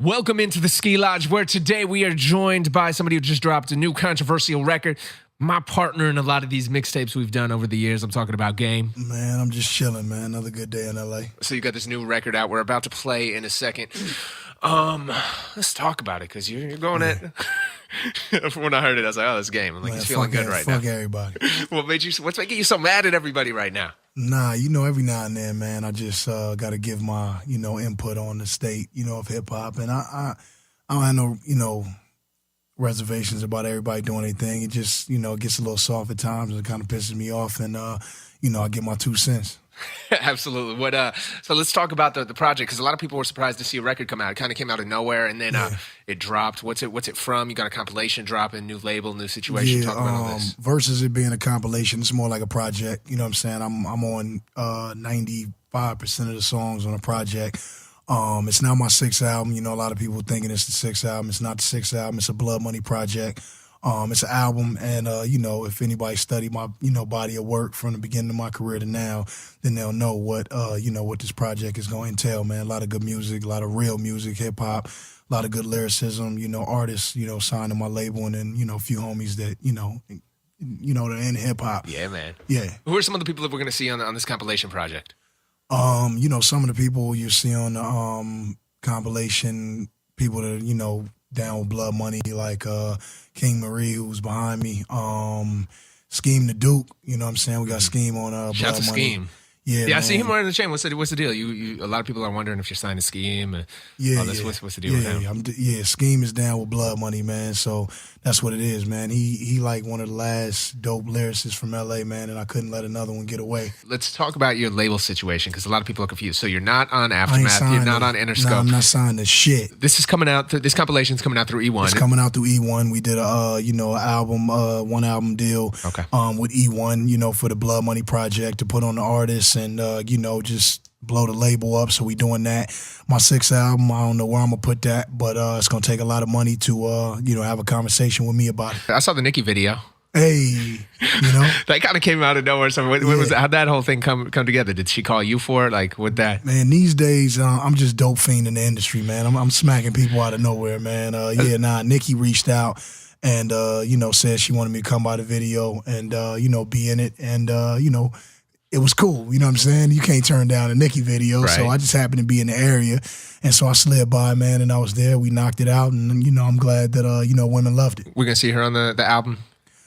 Welcome into the Ski Lodge, where today we are joined by somebody who just dropped a new controversial record. My partner in a lot of these mixtapes we've done over the years. I'm talking about Game. Man, I'm just chilling, man. Another good day in LA. So you got this new record out. We're about to play in a second. Let's talk about it, because you're going at... When I heard it, I was like, oh, this Game. I'm like, Man, he's feeling good right now. Fuck everybody. What's making you so mad at everybody right now? Nah, every now and then, man, I just got to give my, input on the state, of hip-hop. And I don't have no, reservations about everybody doing anything. It just, it gets a little soft at times and it kind of pisses me off. And, I get my 2 cents. Absolutely. So let's talk about the project, because a lot of people were surprised to see a record come out. It kind of came out of nowhere, and then it dropped. What's it from? You got a compilation dropping, new label, new situation. Talk about all this. Versus it being a compilation, it's more like a project. You know what I'm saying? I'm on 95% of the songs on a project. It's now my 6th album. A lot of people thinking it's the 6th album. It's not the 6th album. It's a Blood Money project. It's an album, and, if anybody studied my, body of work from the beginning of my career to now, then they'll know what, what this project is going to entail, man. A lot of good music, a lot of real music, hip-hop, a lot of good lyricism, artists, signed to my label, and then, a few homies that, they're in hip-hop. Yeah, man. Yeah. Who are some of the people that we're going to see on this compilation project? Some of the people you see on the compilation, people that, down with Blood Money, like King Marie, who's behind me. Scheme the Duke, you know what I'm saying? We got Scheme on Blood Shout out to Money. Scheme. Yeah, man. I see him wearing the chain. What's the deal? You a lot of people are wondering if you're signed to Scheme. What's the deal with him? Scheme is down with Blood Money, man. So that's what it is, man. He like one of the last dope lyricists from LA, man, and I couldn't let another one get away. Let's talk about your label situation, because a lot of people are confused. So you're not on Aftermath. You're not on Interscope. No, I'm not signed to shit. This is coming out. This compilation's coming out through E1. It's coming out through E1. We did a album, one album deal. Okay. With E1, for the Blood Money project to put on the artists and just blow the label up. So we doing that. My 6th album, I don't know where I'm gonna put that, but it's gonna take a lot of money to have a conversation with me about it. I saw the Nicki video. Hey, that kind of came out of nowhere. So how'd that whole thing come together? Did she call you for it? Like, with that? Man, these days, I'm just dope fiend in the industry, man. I'm smacking people out of nowhere, man. Nicki reached out and, said she wanted me to come by the video and, be in it. And, it was cool. You know what I'm saying? You can't turn down a Nicki video. Right. So I just happened to be in the area. And so I slid by, man, and I was there. We knocked it out. And, I'm glad that, women loved it. We're going to see her on the album?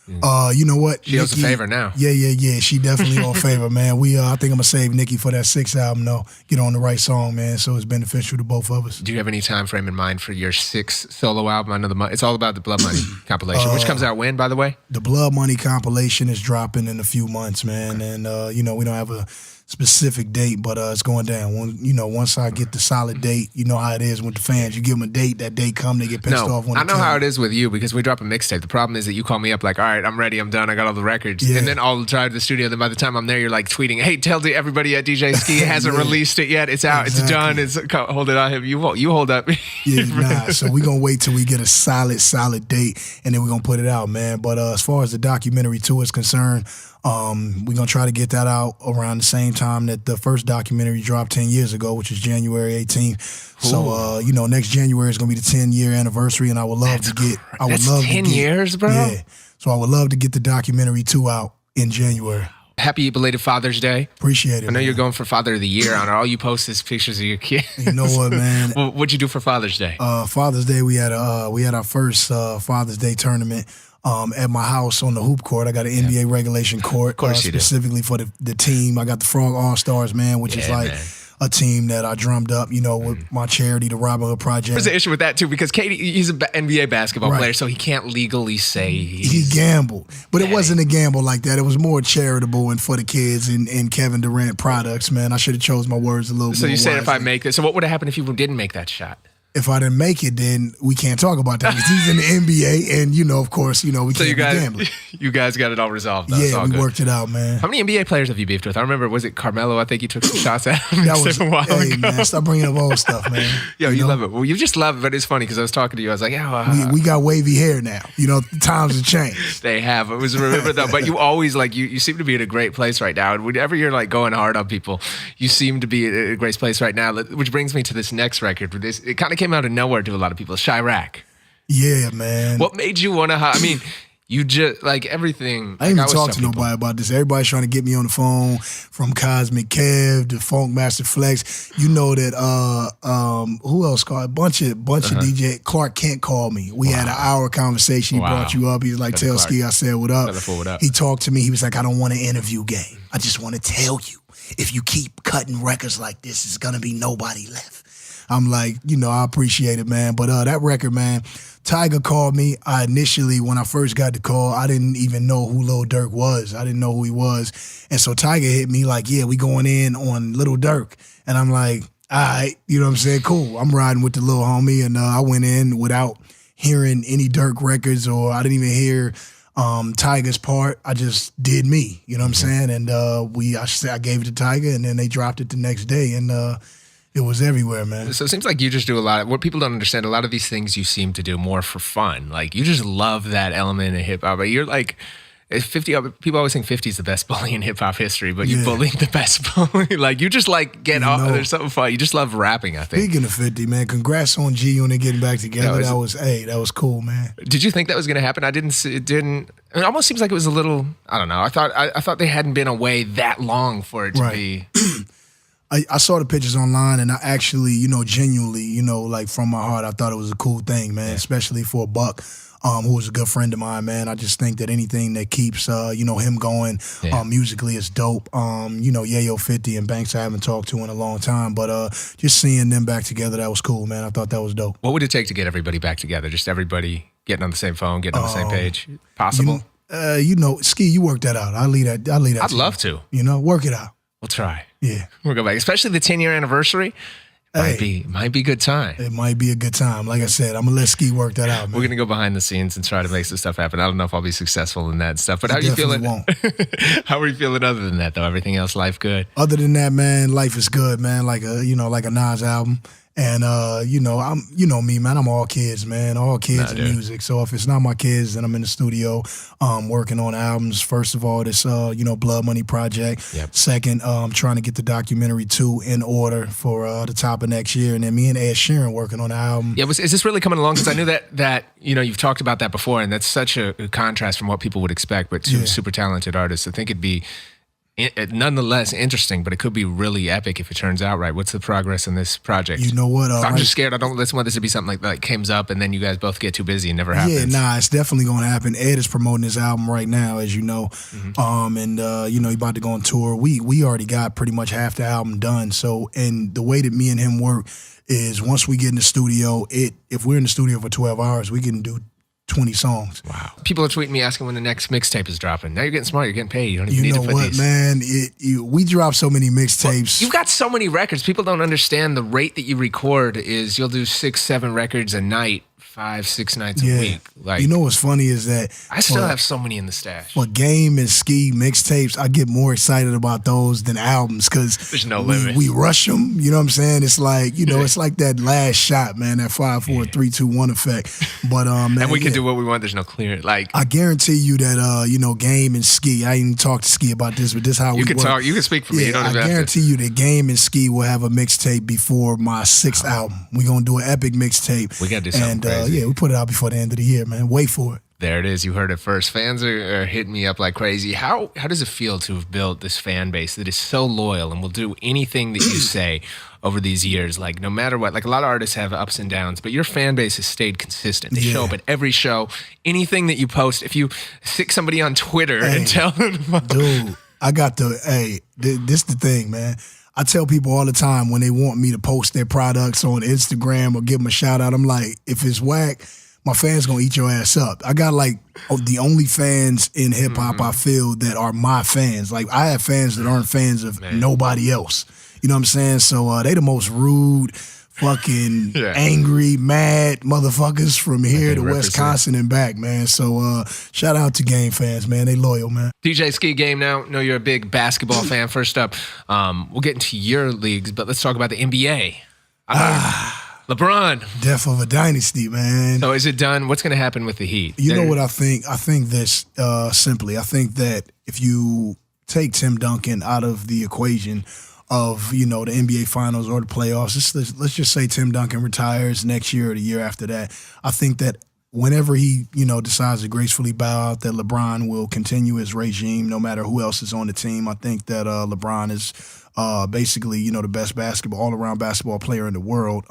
You know what? She owes a favor now. Yeah. She definitely owes a favor, man. I think I'm gonna save Nicki for that 6th album, though. Get on the right song, man. So it's beneficial to both of us. Do you have any time frame in mind for your 6th solo album? I know it's all about the Blood Money compilation, which comes out when, by the way? The Blood Money compilation is dropping in a few months, man. Okay. And we don't have a specific date, but it's going down. Once I get the solid date, you know how it is with the fans. You give them a date, that date come, they get pissed off. I know how it is with you, because we drop a mixtape. The problem is that you call me up like, all right, I'm ready, I'm done, I got all the records. Yeah. And then I'll drive to the studio, then by the time I'm there, you're like tweeting, hey, tell everybody at DJ Ski, it hasn't released it yet, it's out, exactly. It's done, hold it on him. You hold up. So we're going to wait till we get a solid date, and then we're going to put it out, man. But as far as the documentary too is concerned, we're going to try to get that out around the same time that the first documentary dropped 10 years ago, which is January 18th. Ooh. So, next January is going to be the 10-year anniversary, and I would love to get... That's 10 years, bro? Yeah. So I would love to get the documentary 2 out in January. Happy belated Father's Day. Appreciate it, I know you're going for Father of the Year on it. All you post is pictures of your kid. You know what, man? What'd you do for Father's Day? Father's Day, we had our first Father's Day tournament at my house on the hoop court. I got an NBA regulation court, of course specifically for the team. I got the Frog All-Stars, man, which is like... a team that I drummed up, with my charity, the Robin Hood Project. There's an issue with that, too, because Katie, he's an NBA basketball player, so he can't legally say he gambled. But it wasn't a gamble like that. It was more charitable and for the kids and Kevin Durant products, man. I should have chose my words a little more So you said wisely. If I make it. So what would have happened if you didn't make that shot? If I didn't make it, then we can't talk about that, because he's in the NBA, and of course, we can't be gambling. You guys got it all resolved, though. Yeah, we worked it out, man. How many NBA players have you beefed with? I remember, was it Carmelo? I think you took some shots at him that was a while ago. Man, stop bringing up old stuff, man. Yo, you love it. Well, you just love it, but it's funny, because I was talking to you. I was like, yeah, we got wavy hair now. The times have changed. They have. It was remember though, but you always you seem to be in a great place right now. And whenever you're going hard on people, you seem to be in a great place right now. Which brings me to this next record. It kind of came out of nowhere to a lot of people. Chirac. Yeah, man. What made you want to? I mean, you just like everything. I ain't like, even talk to nobody about this. Everybody's trying to get me on the phone, from Cosmic Kev to Funk Master Flex. You know that who else called? A bunch of DJ. Clark Kent called me. We had an hour conversation. He brought you up. He was like, "Tell Ski I said what up." He talked to me. He was like, "I don't want to interview Game. I just want to tell you, if you keep cutting records like this, it's gonna be nobody left." I'm like, I appreciate it, man. But that record, man, Tyga called me. When I first got the call, I didn't even know who Lil Durk was. I didn't know who he was. And so Tyga hit me like, yeah, we going in on Lil Durk. And I'm like, all right, you know what I'm saying? Cool. I'm riding with the little homie. And I went in without hearing any Durk records, or I didn't even hear Tyga's part. I just did me, you know what I'm saying? And I gave it to Tyga, and then they dropped it the next day. And it was everywhere, man. So it seems like you just do a lot of what people don't understand. A lot of these things you seem to do more for fun. Like you just love that element of hip hop. But you're like 50. People always think 50 is the best bully in hip hop history, but you bullied the best bully. Like you just like get off. There's something fun. You just love rapping. I think. Speaking of 50, man, congrats on G Unit getting back together. That was cool, man. Did you think that was going to happen? I didn't. It didn't. It almost seems like it was a little. I don't know. I thought they hadn't been away that long for it to be. I saw the pictures online, and I actually, genuinely, like from my heart, I thought it was a cool thing, man, especially for a Buck, who was a good friend of mine, man. I just think that anything that keeps, him going musically is dope. Yayo 50 and Banks I haven't talked to in a long time, but just seeing them back together, that was cool, man. I thought that was dope. What would it take to get everybody back together? Just everybody getting on the same phone, getting on the same page? Possible? Ski, you work that out. I'll leave that. I'd love to. Work it out. We'll try. Yeah. We'll go back. Especially the 10-year anniversary. Might be a good time. It might be a good time. Like I said, I'm going to let Ski work that out, man. We're going to go behind the scenes and try to make some stuff happen. I don't know if I'll be successful in that stuff, but how are you feeling? How are you feeling other than that, though? Everything else, life good? Other than that, man, life is good, man. Like a Nas album. And, me, man, I'm all kids, man, in music. So if it's not my kids, then I'm in the studio working on albums. First of all, this, Blood Money Project. Yep. Second, trying to get the documentary 2 in order for the top of next year. And then me and Ed Sheeran working on the album. Yeah, is this really coming along? Because I knew that you've talked about that before, and that's such a contrast from what people would expect, but two super talented artists. I think it'd be nonetheless interesting, but it could be really epic if it turns out right. What's the progress in this project? You know what? I'm just scared. I don't want this to be something like comes up and then you guys both get too busy and never happens. Yeah, it's definitely going to happen. Ed is promoting his album right now, as you know. Mm-hmm. He's about to go on tour. We already got pretty much half the album done. So, and the way that me and him work is once we get in the studio, if we're in the studio for 12 hours, we can do 20 songs. Wow. People are tweeting me asking when the next mixtape is dropping. Now you're getting smart. You're getting paid. You don't even need to put these. Man? We drop so many mixtapes. You've got so many records. People don't understand the rate that you record is you'll do 6-7 records a night, 5-6 nights a week. Like, what's funny is that I still have so many in the stash. For Game and Ski mixtapes, I get more excited about those than albums because there's no limit. We rush them. You know what I'm saying? It's like it's like that last shot, man. That 5, 4, 3, 2, 1 effect. But man, and we can do what we want. There's no clear. Like I guarantee you that Game and Ski. I ain't talked to Ski about this, but this is how you can talk. You can speak for me. You don't I guarantee you that Game and Ski will have a mixtape before my 6th album. We're gonna do an epic mixtape. We gotta do something crazy. We put it out before the end of the year, man. Wait for it. There it is. You heard it first. Fans are hitting me up like crazy. How does it feel to have built this fan base that is so loyal and will do anything that you say over these years? Like no matter what, like a lot of artists have ups and downs, but your fan base has stayed consistent. They show up at every show. Anything that you post, if you stick somebody on Twitter and tell them, dude, I got this the thing, man. I tell people all the time when they want me to post their products on Instagram or give them a shout out, I'm like, if it's whack, my fans gonna eat your ass up. I got like the only fans in hip hop I feel that are my fans. Like I have fans that aren't fans of nobody else. You know what I'm saying? So they the most rude, fucking angry, mad motherfuckers from here to Wisconsin and back, man. So shout out to Game fans, man. They loyal, man. DJ Ski Game now. Know you're a big basketball fan. First up, we'll get into your leagues, but let's talk about the NBA. LeBron. Death of a dynasty, man. So is it done? What's going to happen with the Heat? You know what I think? I think this simply. I think that if you take Tim Duncan out of the equation, the NBA Finals or the playoffs. Let's just say Tim Duncan retires next year or the year after that. I think that whenever he, decides to gracefully bow out, that LeBron will continue his regime no matter who else is on the team. I think that LeBron is basically, the best all-around basketball player in the world.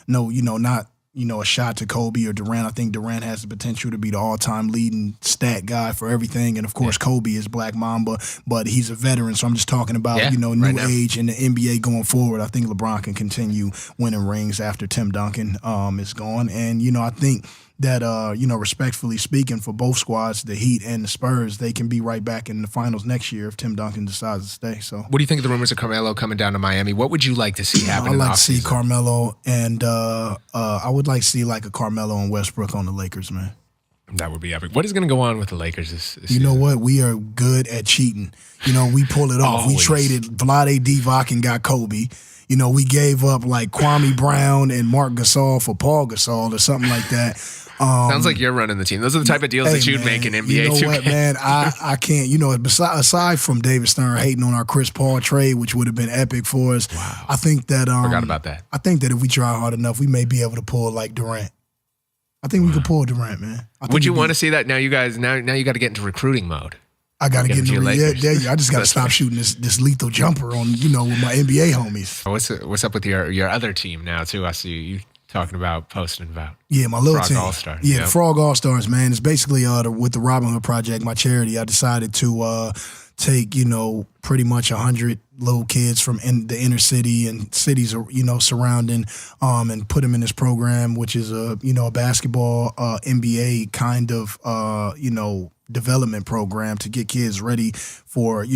Not a shot to Kobe or Durant. I think Durant has the potential to be the all-time leading stat guy for everything. And, of course, Kobe is Black Mamba, but he's a veteran. So I'm just talking about, new age in the NBA going forward. I think LeBron can continue winning rings after Tim Duncan is gone. And, I think that, respectfully speaking, for both squads, the Heat and the Spurs, they can be right back in the finals next year if Tim Duncan decides to stay. So, what do you think of the rumors of Carmelo coming down to Miami? What would you like to see happen? I'd like to see Carmelo, and I would like to see like a Carmelo and Westbrook on the Lakers, man. That would be epic. What is going to go on with the Lakers this season? You know what? We are good at cheating. We pull it off. Always. We traded Vlade Divac and got Kobe. We gave up like Kwame Brown and Mark Gasol for Paul Gasol or something like that. Sounds like you're running the team. Those are the type of deals that you'd make in NBA. You know what, man? I can't. Aside from David Stern hating on our Chris Paul trade, which would have been epic for us. Wow. I think that forgot about that. I think that if we try hard enough, we may be able to pull like Durant. I think we could pull Durant, man. Would you want to see that? Now you guys, now you got to get into recruiting mode. I got to get into I just got to stop shooting this lethal jumper on with my NBA homies. What's up with your other team now too? I see you talking about, posting about. Yeah, my little Frog team. All-Star. Yeah, the Frog All-Stars, man. It's basically with the Robin Hood Project, my charity. I decided to take, pretty much 100 little kids from the inner city and cities, surrounding, and put them in this program, which is a basketball NBA kind of, development program to get kids ready for,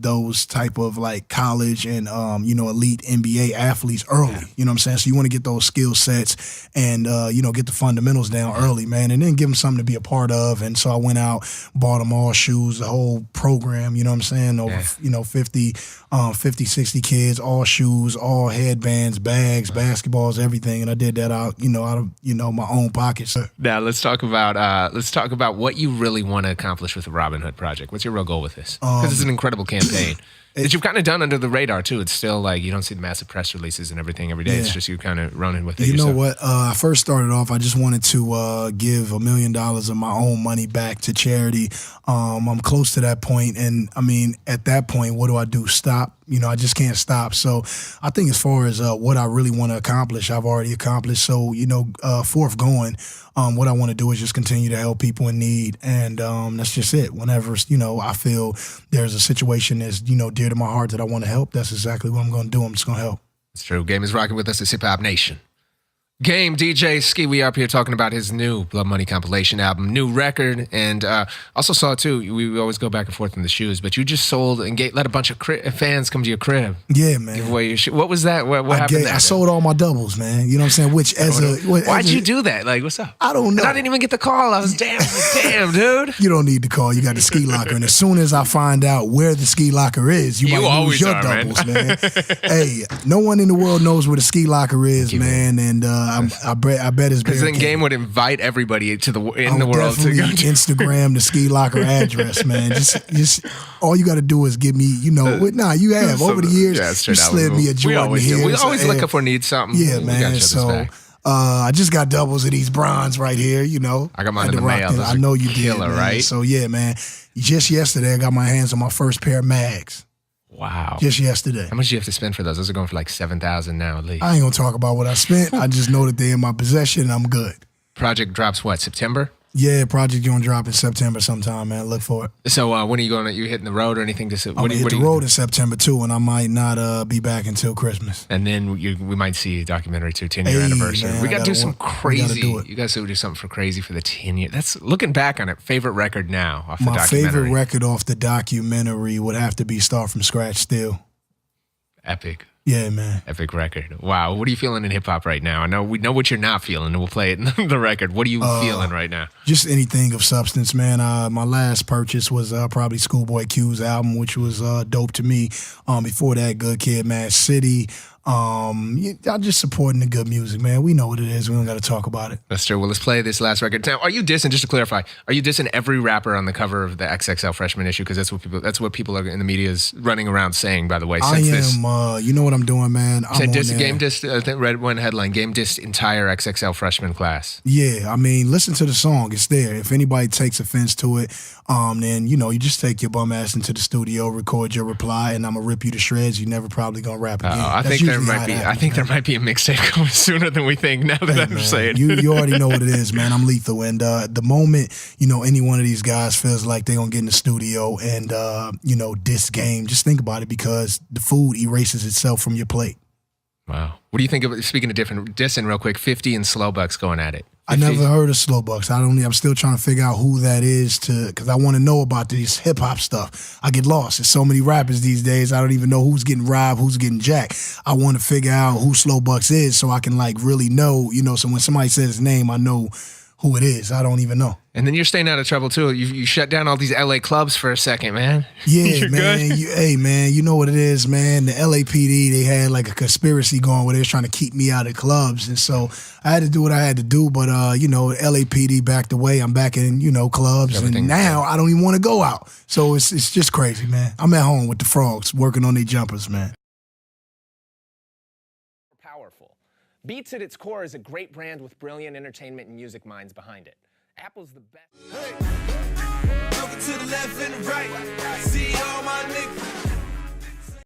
those type of like college and, elite NBA athletes early. You know what I'm saying? So you want to get those skill sets and, get the fundamentals down early, man, and then give them something to be a part of. And so I went out, bought them all shoes, the whole program, you know what I'm saying? Over, 50, 60 kids, all shoes, all headbands, bags, basketballs, everything. And I did that out of my own pockets. Now let's talk about what you really want to accomplish with the Robin Hood Project. What's your real goal with this? Because it's an incredible campaign that you've kind of done under the radar too. It's still like you don't see the massive press releases and everything every day. Yeah. It's just you kind of running with it. You know what? I first started off, I just wanted to give $1 million of my own money back to charity. I'm close to that point, and I mean, at that point, what do I do? Stop? I just can't stop. So I think as far as what I really want to accomplish, I've already accomplished. So, forth going, what I want to do is just continue to help people in need. And that's just it. Whenever, I feel there's a situation that's, dear to my heart that I want to help, that's exactly what I'm going to do. I'm just going to help. It's true. Game is rocking with us. It's Hip Hop Nation. Game DJ Ski, we up here talking about his new Blood Money compilation album, new record, and also saw too. We always go back and forth in the shoes, but you just sold and let a bunch of fans come to your crib. Yeah, man. Give away your shoe. What was that? What happened there? I sold all my doubles, man. You know what I'm saying? Why'd you do that? Like, what's up? I don't know. And I didn't even get the call. I was damn, dude. You don't need the call. You got the ski locker, and as soon as I find out where the ski locker is, you might lose your doubles, man. Hey, no one in the world knows where the ski locker is, man, and I bet it's because then Game would invite everybody in the world to go to Instagram the ski locker address, man. Just all you got to do is give me, you have over the years. You slid me a joint here. We always look up or need something. Yeah, man. So I just got doubles of these bronze right here. I got mine in the mail. I know you did, man. Right? So yeah, man. Just yesterday, I got my hands on my first pair of mags. Wow. Just yesterday. How much do you have to spend for those? Those are going for like $7,000 now at least. I ain't going to talk about what I spent. I just know that they're in my possession and I'm good. Project drops what, September? Yeah, project going to drop in September sometime, man. Look for it. So when are you going? You hitting the road or anything? I'm going to hit the road in September too, and I might not be back until Christmas. And then we might see a documentary too, 10-year anniversary. Man, we got to do some crazy. You guys do something for crazy for the 10-year. That's looking back on it. Favorite record now off the documentary? My documentary? favorite record off the documentary would have to be Start From Scratch Still. Epic. Yeah, man. Epic record. Wow. What are you feeling in hip hop right now? I know we know what you're not feeling, and we'll play it in the record. What are you feeling right now? Just anything of substance, man. My last purchase was probably Schoolboy Q's album, which was dope to me. Before that, Good Kid, Mad City. I'm just supporting the good music, man. We know what it is. We don't got to talk about it. That's true. Well, let's play this last record. Now, are you dissing, just to clarify, are you dissing every rapper on the cover of the XXL freshman issue? Because that's what people are in the media is running around saying, by the way. I am, you know what I'm doing, man? I'm game dissed, I think read one headline, game dissed entire XXL freshman class. Yeah, I mean, listen to the song. It's there. If anybody takes offense to it, then, you know, you just take your bum ass into the studio, record your reply, and I'm going to rip you to shreds. You're never probably going to rap again. I think there might be a mixtape coming sooner than we think now that I'm saying. You already know what it is, man. I'm lethal. And the moment, you know, any one of these guys feels like they're going to get in the studio and, you know, diss game, just think about it because the food erases itself from your plate. Wow. What do you think of, speaking of different, dissing real quick, 50 and Slowbucks going at it? 50? I never heard of Slowbucks. I'm still trying to figure out who that is because I want to know about this hip hop stuff. I get lost. There's so many rappers these days. I don't even know who's getting robbed, who's getting jacked. I want to figure out who Slowbucks is so I can like really know, you know, so when somebody says his name, I know who it is. I don't even know. And then you're staying out of trouble too. You shut down all these LA clubs for a second, man. Yeah, man. Hey, man, you know what it is, man. The LAPD, they had like a conspiracy going where they was trying to keep me out of clubs. And so I had to do what I had to do. But, you know, LAPD backed away. I'm back in, you know, clubs. And now I don't even want to go out. So it's just crazy, man. I'm at home with the frogs working on their jumpers, man. Powerful. Beats at its core is a great brand with brilliant entertainment and music minds behind it. Apple's the best. Hey. Looking to the left and the right. See all my niggas.